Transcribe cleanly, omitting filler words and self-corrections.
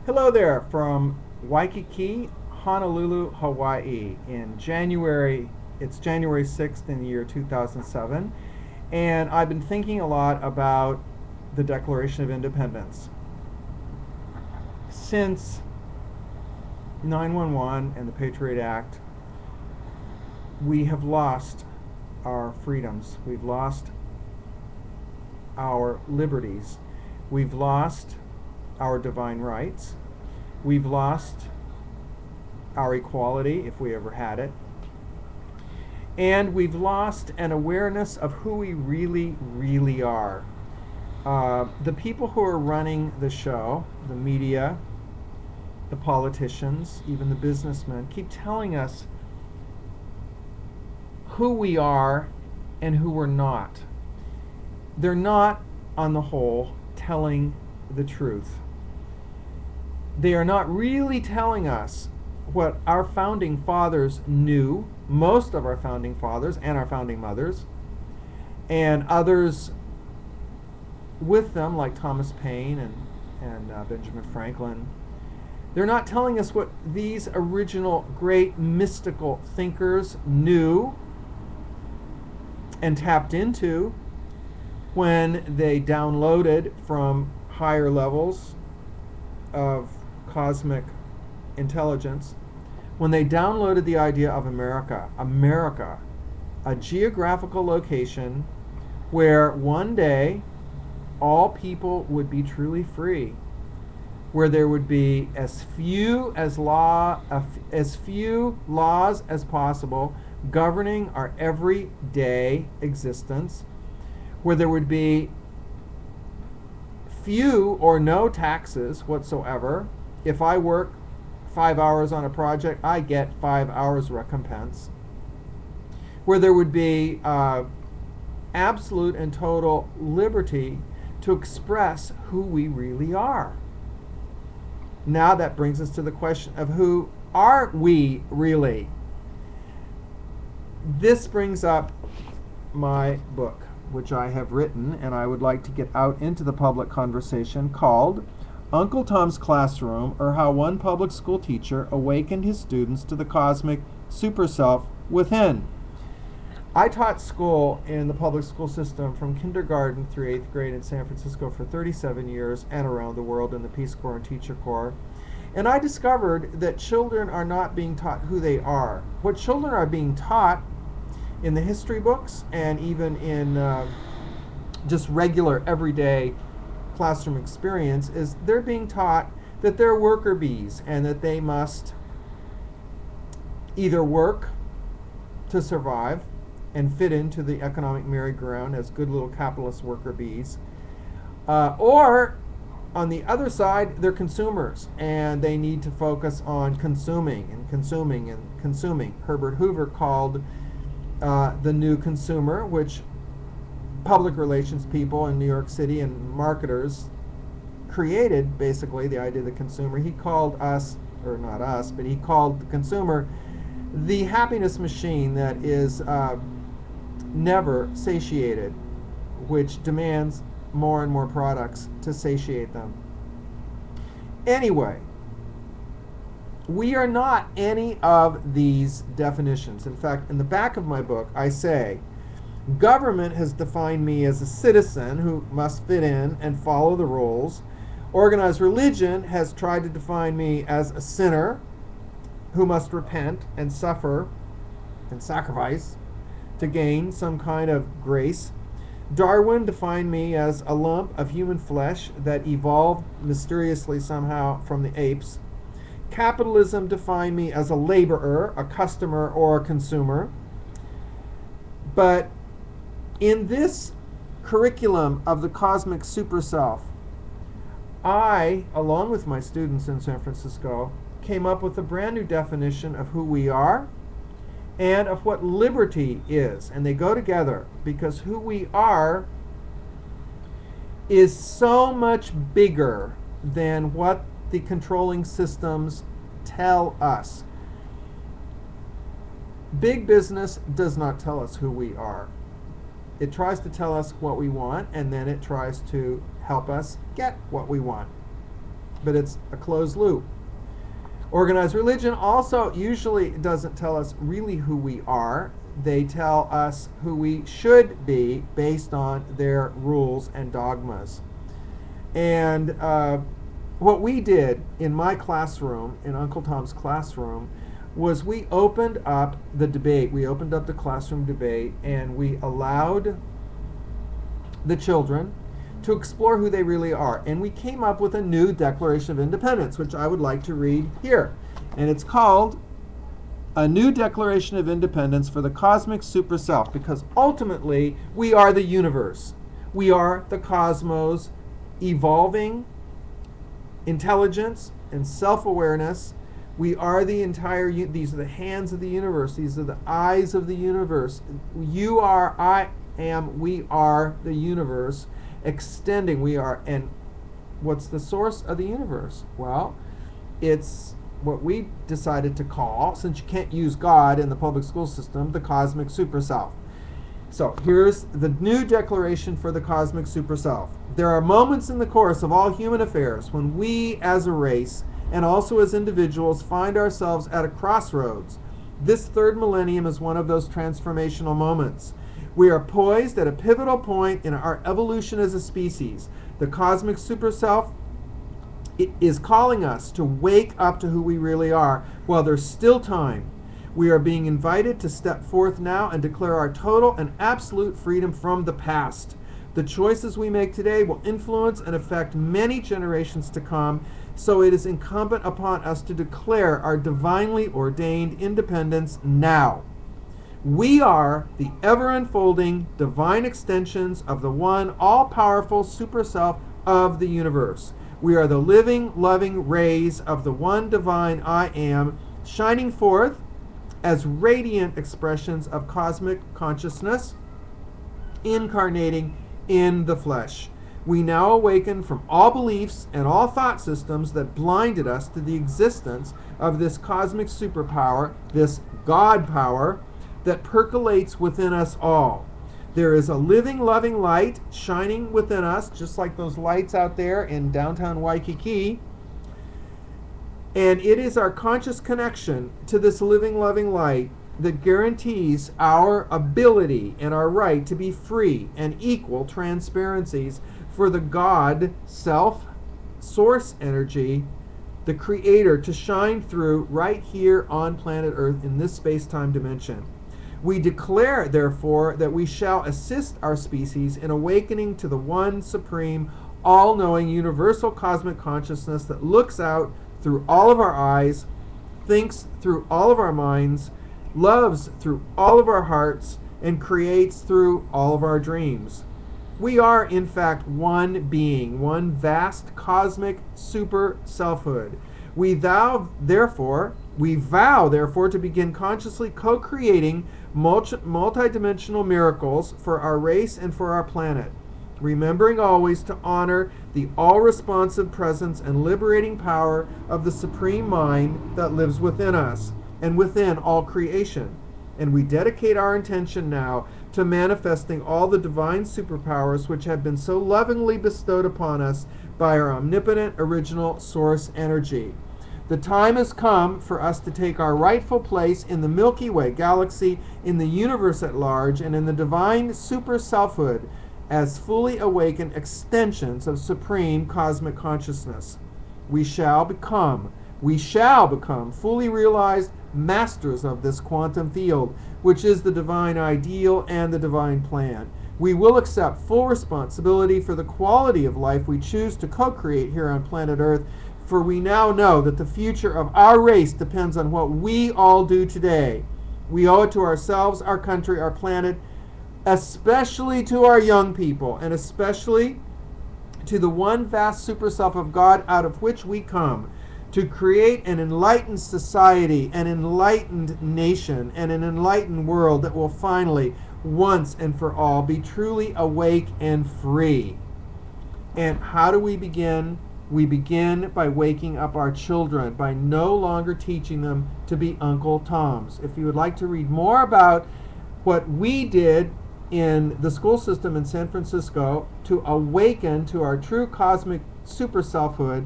Hello there from Waikiki, Honolulu, Hawaii. It's January 6th in the year 2007, and I've been thinking a lot about the Declaration of Independence. Since 9/11 and the Patriot Act, we have lost our freedoms. We've lost our liberties. We've lost our divine rights. We've lost our equality, if we ever had it. And we've lost an awareness of who we really, really are. The people who are running the show, the media, the politicians, even the businessmen, keep telling us who we are and who we're not. They're not, on the whole, telling the truth. They are not really telling us what our founding fathers knew, most of our founding fathers and our founding mothers, and others with them, like Thomas Paine and Benjamin Franklin. They're not telling us what these original great mystical thinkers knew and tapped into when they downloaded from higher levels of cosmic intelligence, when they downloaded the idea of America, a geographical location where one day all people would be truly free, where there would be as few laws as possible governing our everyday existence, where there would be few or no taxes whatsoever. If I work 5 hours on a project, I get 5 hours recompense. Where there would be absolute and total liberty to express who we really are. Now that brings us to the question of who are we really? This brings up my book, which I have written and I would like to get out into the public conversation, called Uncle Tom's Classroom, or How One Public School Teacher Awakened His Students to the Cosmic Super Self Within. I taught school in the public school system from kindergarten through 8th grade in San Francisco for 37 years and around the world in the Peace Corps and Teacher Corps. And I discovered that children are not being taught who they are. What children are being taught in the history books and even in just regular everyday classroom experience is they're being taught that they're worker bees and that they must either work to survive and fit into the economic merry-go-round as good little capitalist worker bees, or on the other side, they're consumers and they need to focus on consuming and consuming and consuming. Herbert Hoover called the new consumer, which public relations people in New York City and marketers created, basically the idea of the consumer. He called us, or not us, but he called the consumer the happiness machine that is never satiated, which demands more and more products to satiate them. Anyway, we are not any of these definitions. In fact, in the back of my book, I say, government has defined me as a citizen who must fit in and follow the rules. Organized religion has tried to define me as a sinner who must repent and suffer and sacrifice to gain some kind of grace. Darwin defined me as a lump of human flesh that evolved mysteriously somehow from the apes. Capitalism defined me as a laborer, a customer, or a consumer. But in this curriculum of the cosmic super self, I, along with my students in San Francisco, came up with a brand new definition of who we are and of what liberty is. And they go together because who we are is so much bigger than what the controlling systems tell us. Big business does not tell us who we are. It tries to tell us what we want, and then it tries to help us get what we want. but it's a closed loop. Organized religion also usually doesn't tell us really who we are. They tell us who we should be based on their rules and dogmas. And what we did in my classroom, in Uncle Tom's classroom, was we opened up the debate. We opened up the classroom debate, and we allowed the children to explore who they really are. And we came up with a new Declaration of Independence, which I would like to read here. And it's called A New Declaration of Independence for the Cosmic Super Self, because ultimately we are the universe. We are the cosmos, evolving intelligence and self-awareness. We are the entire, these are the hands of the universe. These are the eyes of the universe. You are, I am, we are the universe. Extending, we are. And what's the source of the universe? Well, it's what we decided to call, since you can't use God in the public school system, the cosmic super self. So here's the new declaration for the cosmic super self. There are moments in the course of all human affairs when we as a race and also as individuals find ourselves at a crossroads. This third millennium is one of those transformational moments. We are poised at a pivotal point in our evolution as a species. The cosmic super self is calling us to wake up to who we really are while there's still time. We are being invited to step forth now and declare our total and absolute freedom from the past. The choices we make today will influence and affect many generations to come, so it is incumbent upon us to declare our divinely ordained independence now. We are the ever-unfolding divine extensions of the one all-powerful super self of the universe. We are the living, loving rays of the one divine I am, shining forth as radiant expressions of cosmic consciousness, incarnating in the flesh. We now awaken from all beliefs and all thought systems that blinded us to the existence of this cosmic superpower, this God power, that percolates within us all. There is a living, loving light shining within us, just like those lights out there in downtown Waikiki. And it is our conscious connection to this living, loving light that guarantees our ability and our right to be free and equal transparencies for the God, self, source energy, the creator, to shine through right here on planet Earth in this space-time dimension. We declare, therefore, that we shall assist our species in awakening to the one supreme, all-knowing, universal cosmic consciousness that looks out through all of our eyes, thinks through all of our minds, loves through all of our hearts, and creates through all of our dreams. We are, in fact, one being, one vast cosmic super selfhood. We vow, therefore, to begin consciously co-creating multidimensional miracles for our race and for our planet, remembering always to honor the all-responsive presence and liberating power of the Supreme Mind that lives within us and within all creation. And we dedicate our intention now to manifesting all the divine superpowers which have been so lovingly bestowed upon us by our omnipotent original source energy. The time has come for us to take our rightful place in the Milky Way galaxy, in the universe at large, and in the divine super selfhood as fully awakened extensions of supreme cosmic consciousness. We shall become fully realized masters of this quantum field, which is the divine ideal and the divine plan. We will accept full responsibility for the quality of life we choose to co-create here on planet Earth, for we now know that the future of our race depends on what we all do today. We owe it to ourselves, our country, our planet, especially to our young people, and especially to the one vast super self of God out of which we come, to create an enlightened society, an enlightened nation, and an enlightened world that will finally, once and for all, be truly awake and free. And how do we begin? We begin by waking up our children, by no longer teaching them to be Uncle Toms. If you would like to read more about what we did in the school system in San Francisco to awaken to our true cosmic super selfhood,